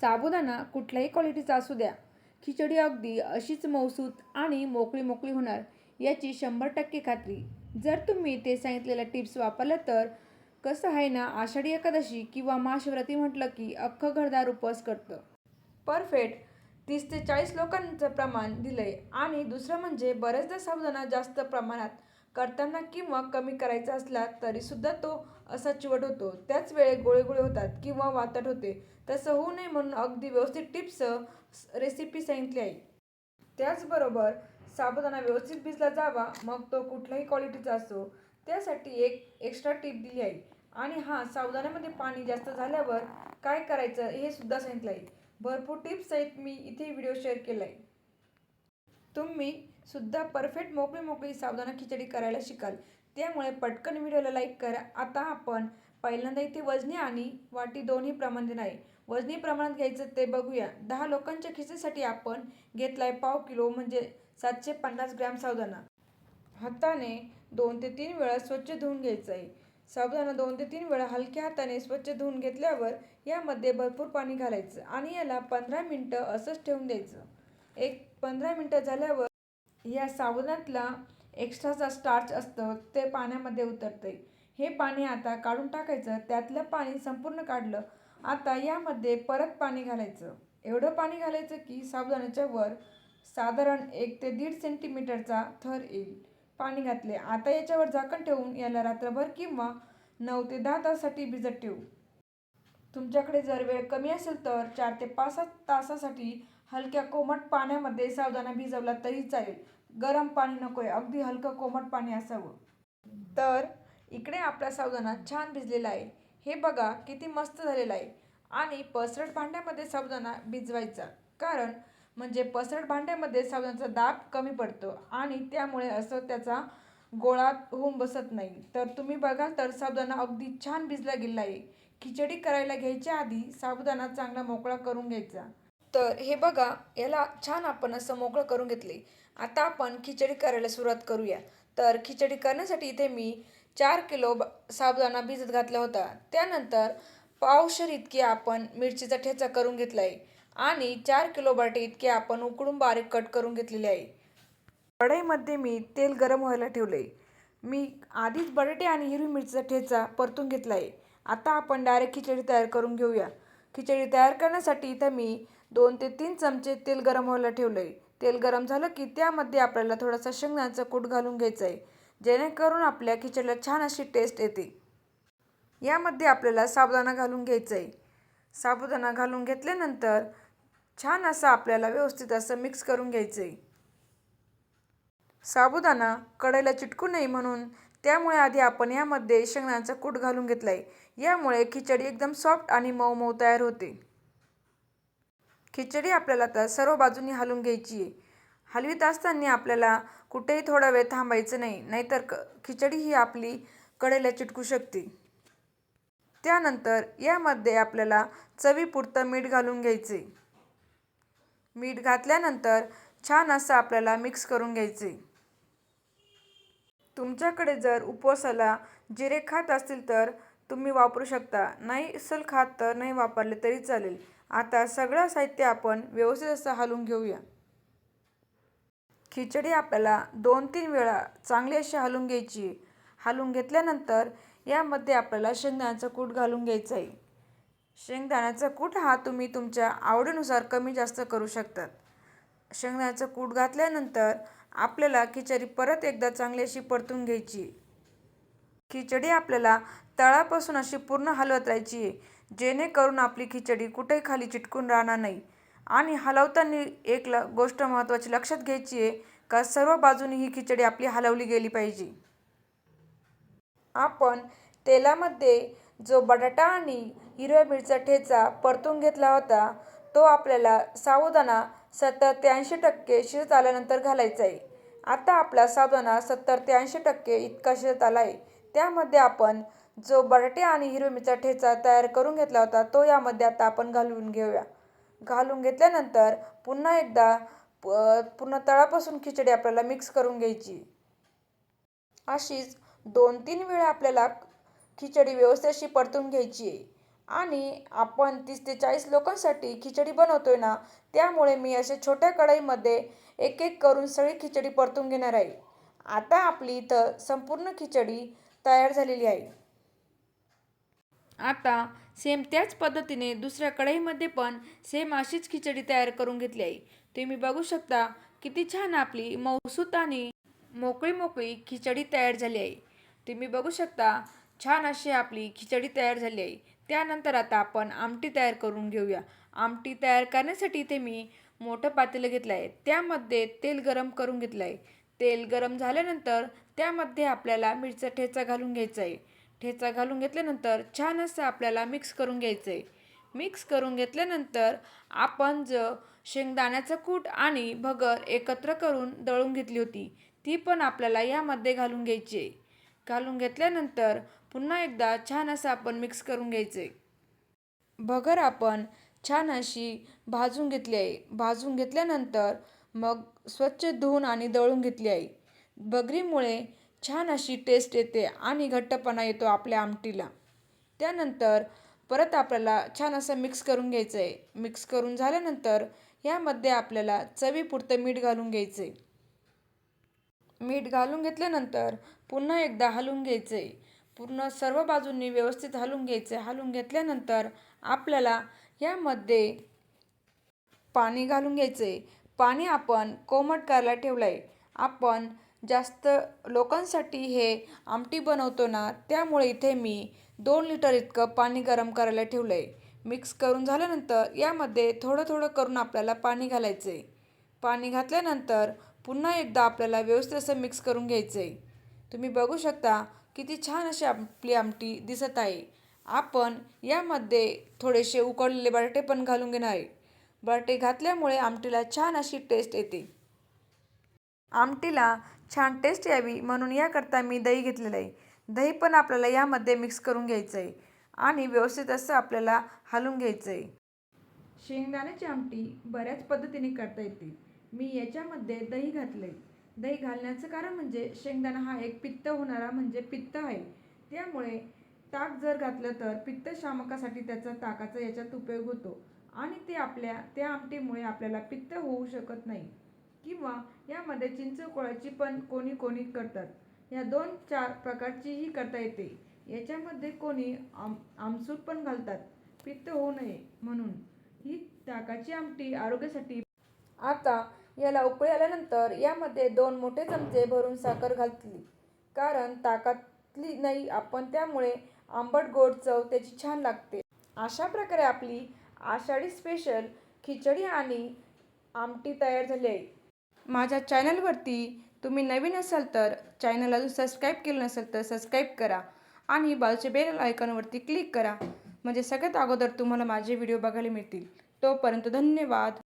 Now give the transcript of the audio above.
साबुदाणा कुठल्याही क्वालिटीचा असू द्या, खिचडी अगदी अशीच मऊसूत आणि मोकळी मोकळी होणार याची 100% खात्री. जर तुम्ही ते सांगितलेल्या टिप्स वापरल्या तर कसं आहे ना, आषाढी एकादशी किंवा महाशिवरात्री म्हटलं की अख्खं घरदार उपवास करतं. परफेक्ट 30 ते 40 लोकांचं प्रमाण दिलंय. आणि दुसरं म्हणजे बऱ्याचदा साबुदाणा जास्त प्रमाणात करताना किंवा कमी करायचा असला तरीसुद्धा तो असा चिवट होतो. त्याच वेळी गोळे गोळे होतात किंवा वातट होते. तसं होऊ नये म्हणून अगदी व्यवस्थित टिप्स रेसिपी सांगितली आहे. त्याचबरोबर साबुदाणा व्यवस्थित भिजला जावा, मग तो कुठल्याही क्वालिटीचा असो, त्यासाठी एक एक्स्ट्रा टिप दिली आहे. आणि हां, साबुदाण्यामध्ये पाणी जास्त झाल्यावर काय करायचं हे सुद्धा सांगितलं आहे. भरपूर टिप्स सहित मी इथे व्हिडिओ शेअर केला आहे. तुम्ही सुद्धा परफेक्ट मोकळी मोकळी साबुदाणा खिचडी करायला शिकाल. त्यामुळे पटकन व्हिडिओला लाईक करा. आता आपण पहिल्यांदा इथे वजनी आणि वाटी दोन्ही प्रमाण देणार आहे. वजनी प्रमाणात घ्यायचं ते बघूया. 10 लोकांच्या खिचडीसाठी आपण घेतलाय पाव किलो म्हणजे 750 ग्रॅम साबुदाणा. हाताने 2 ते 3 वेळा स्वच्छ धुवून घ्यायचं आहे. साबुदाणा 2 ते 3 वेळा हलक्या हाताने स्वच्छ धुवून घेतल्यावर यामध्ये भरपूर पाणी घालायचं आणि याला 15 मिनटं असंच ठेवून द्यायचं. 15 मिनटं झाल्यावर या साबुदाण्यातला एक्स्ट्राचा स्टार्च असतं ते पाण्यामध्ये उतरतंय. हे पाणी आता काढून टाकायचं. त्यातलं पाणी संपूर्ण काढलं. आता यामध्ये परत पाणी घालायचं. एवढं पाणी घालायचं की साबुदाण्याच्या वर साधारण 1 ते 1.5 सेंटीमीटरचा थर येईल. पाणी घातले. आता याच्यावर झाकण ठेवून याला रात्रभर किंवा 9 ते 10 तासासाठी भिजत ठेवू. तुमच्याकडे जर वेळ कमी असेल तर 4 ते 5 तासासाठी हलक्या कोमट पाण्यामध्ये साबुदाणा भिजवला तरी चालेल. गरम पाणी नकोय, अगदी हलकं कोमट पाणी असावं. तर इकडे आपला साबुदाणा छान भिजलेला आहे. हे बघा किती मस्त झालेला आहे. आणि पसरट भांड्यामध्ये साबुदाणा भिजवायचा, कारण म्हणजे पसरट भांड्यामध्ये साबुदाण्याचा दाब कमी पडतो आणि त्यामुळे असं त्याचा गोळा होऊन बसत नाही. तर तुम्ही बघाल तर साबुदाणा अगदी छान भिजला गेला आहे. खिचडी करायला घ्यायच्या आधी साबुदाणा चांगला मोकळा करून घ्यायचा. तर हे बघा, याला छान आपण असं मोकळं करून घेतले. आता आपण खिचडी करायला सुरुवात करूया. तर खिचडी करण्यासाठी इथे मी 4 किलो साबुदाणा भिजत घातला होता. त्यानंतर पावशेर इतकी आपण मिरचीचा ठेचा करून घेतला आहे आणि 4 किलो बटाटे इतके आपण उकडून बारीक कट करून घेतलेले आहे. कढईमध्ये मी तेल गरम व्हायला ठेवले. मी आधीच बटाटे आणि हिरवी मिरचीचा ठेचा परतून घेतला आहे. आता आपण डायरेक्ट खिचडी तयार करून घेऊया. खिचडी तयार करण्यासाठी इथं मी 2 ते 3 चमचे तेल गरम व्हायला ठेवलं आहे. तेल गरम झालं की त्यामध्ये आपल्याला थोडासा शेंगदाण्याचा कूट घालून घ्यायचा आहे, जेणेकरून आपल्या खिचडीला छान अशी टेस्ट येते. यामध्ये आपल्याला साबुदाणा घालून घ्यायचं आहे. साबुदाणा घालून घेतल्यानंतर छान असं आपल्याला व्यवस्थित असं मिक्स करून घ्यायचं आहे. साबुदाणा कढईला चिटकू नये म्हणून त्यामुळे आधी आपण यामध्ये शेंगदाण्याचा कूट घालून घेतला आहे. यामुळे खिचडी एकदम सॉफ्ट आणि मऊ मऊ तयार होते. खिचडी आपल्याला आता सर्व बाजूंनी हलवून घ्यायची आहे. हलवीत असताना आपल्याला कुठेही थोडा वेळ थांबायचं नाही, नाहीतर खिचडी ही आपली कढईला चिटकू शकते. त्यानंतर यामध्ये आपल्याला चवीपुरतं मीठ घालून घ्यायचे. मीठ घातल्यानंतर छान असं आपल्याला मिक्स करून घ्यायचे. तुमच्याकडे जर उपवासाला जिरे खात असतील तर तुम्ही वापरू शकता, नाही असेल खात तर नाही वापरले तरी चालेल. आता सगळं साहित्य आपण व्यवस्थित असं हलवून घेऊया. खिचडी आपल्याला 2-3 वेळा चांगली अशी हलवून घ्यायची. हलवून घेतल्यानंतर यामध्ये आपल्याला शेंगदाण्याचा कूट घालून घ्यायचा आहे. शेंगदाण्याचा कूट हा तुम्ही तुमच्या आवडीनुसार कमी जास्त करू शकतात. शेंगदाण्याचा कूट घातल्यानंतर आपल्याला खिचडी परत एकदा चांगली अशी परतून घ्यायची. खिचडी आपल्याला तळापासून अशी पूर्ण हलवत राहायची आहे, जेणेकरून आपली खिचडी कुठेही खाली चिटकून राहणार नाही. आणि हलवताना एक गोष्ट महत्त्वाची लक्षात घ्यायची आहे का सर्व बाजूनी ही खिचडी आपली हलवली गेली पाहिजे. आपण तेलामध्ये जो बटाटा आणि हिरव्या मिरचीचा ठेचा परतून घेतला होता तो आपल्याला साबुदाणा 70 ते 80% शिजत आल्यानंतर घालायचा आहे. आता आपला साबुदाणा 70 ते 80% इतका शिजत आला आहे. त्यामध्ये आपण जो बटाटे आणि हिरव्या मिरचीचा ठेचा तयार करून घेतला होता तो यामध्ये आता आपण घालून घेऊया. घालून घेतल्यानंतर पुन्हा एकदा पूर्ण तळापासून खिचडी आपल्याला मिक्स करून घ्यायची. अशीच 2-3 वेळा आपल्याला खिचडी व्यवस्थित अशी परतून घ्यायची आहे. आणि आपण 30 ते 40 लोकांसाठी खिचडी बनवतोय ना, त्यामुळे मी अशा छोट्या कढईमध्ये एक एक करून सगळी खिचडी परतून घेणार आहे. आता आपली इथं संपूर्ण खिचडी तयार झालेली आहे. आता सेम त्याच पद्धतीने दुसऱ्या कढईमध्ये पण सेम अशीच खिचडी तयार करून घेतली आहे. तुम्ही बघू शकता किती छान आपली मऊसूत आणि मोकळी मोकळी खिचडी तयार झाली आहे. तुम्ही बघू शकता छान अशी आपली खिचडी तयार झाली आहे. त्यानंतर आता आपण आमटी तयार करून घेऊया. आमटी तयार करण्यासाठी इथे मी मोठं पातेलं घेतलं आहे. त्यामध्ये तेल गरम करून घेतलं आहे. तेल गरम झाल्यानंतर त्यामध्ये आपल्याला मिरचा ठेचा घालून घ्यायचा आहे. ठेचा घालून घेतल्यानंतर छान असं आपल्याला मिक्स करून घ्यायचं आहे. मिक्स करून घेतल्यानंतर आपण शेंगदाण्याचं कूट आणि भगर एकत्र करून दळून घेतली होती, ती पण आपल्याला यामध्ये घालून घ्यायची आहे. घालून घेतल्यानंतर पुन्हा एकदा छान असं आपण मिक्स करून घ्यायचं आहे. भगर आपण छान अशी भाजून घेतली आहे. भाजून घेतल्यानंतर मग स्वच्छ धुवून आणि दळून घेतली आहे. भगरीमुळे छान अशी टेस्ट येते आणि घट्टपणा येतो आपल्या आमटीला. त्यानंतर परत आपल्याला छान असं मिक्स करून घ्यायचं आहे. मिक्स करून झाल्यानंतर यामध्ये आपल्याला चवीपुरतं मीठ घालून घ्यायचं आहे. मीठ घालून घेतल्यानंतर पुन्हा एकदा हलवून घ्यायचं आहे. पूर्ण सर्व बाजूंनी व्यवस्थित हलवून घ्यायचं आहे. हलवून घेतल्यानंतर आपल्याला यामध्ये पाणी घालून घ्यायचं आहे. पाणी आपण कोमट करायला ठेवलं आहे. आपण जास्त लोकांसाठी हे आमटी बनवतो ना, त्यामुळे इथे मी 2 लिटर इतकं पाणी गरम करायला ठेवलं आहे. मिक्स करून झाल्यानंतर यामध्ये थोडं थोडं करून आपल्याला पाणी घालायचं आहे. पाणी घातल्यानंतर पुन्हा एकदा आपल्याला व्यवस्थित असं मिक्स करून घ्यायचं आहे. तुम्ही बघू शकता किती छान अशी आपली आमटी दिसत आहे. आपण यामध्ये थोडेसे उकळलेले बटाटे पण घालून घेणार आहे. बटाटे घातल्यामुळे आमटीला छान अशी टेस्ट येते. आमटीला छान टेस्ट यावी म्हणून याकरता मी दही घेतलेलं आहे. दही पण आपल्याला यामध्ये मिक्स करून घ्यायचं आहे आणि व्यवस्थित असं आपल्याला हलवून घ्यायचं आहे. शेंगदाण्याची आमटी बऱ्याच पद्धतीने करता येते. मी याच्यामध्ये दही घातलं आहे. दही घालण्याचं कारण म्हणजे शेंगदाणा हा एक पित्त होणारा म्हणजे पित्त आहे. त्यामुळे ताक जर घातलं तर पित्तशामकासाठी त्याचा ताकाचा याच्यात उपयोग होतो आणि त्या आमटीमुळे आपल्याला पित्त होऊ शकत नाही. किंवा यामध्ये चिंच कोळाची पण कोणी कोणी करतात. या 2-4 प्रकारचीही करता येते. याच्यामध्ये कोणी आमसूल पण घालतात पित्त होऊ नये म्हणून. ही ताकाची आमटी आरोग्यासाठी. आता याला उकळी आल्यानंतर यामध्ये 2 मोठे चमचे भरून साखर घातली, कारण ताकातली नाही आपण, त्यामुळे आंबट गोड चव त्याची छान लागते. अशा प्रकारे आपली आषाढी स्पेशल खिचडी आणि आमटी तयार झाली आहे. माझ्या चॅनलवरती तुम्ही नवीन असाल तर चॅनल अजून सबस्क्राईब केलं नसेल तर सबस्क्राईब करा आणि बाजूच्या बेल आयकॉनवरती क्लिक करा, म्हणजे सगळ्यात अगोदर तुम्हाला माझे व्हिडिओ बघायला मिळतील. तोपर्यंत धन्यवाद.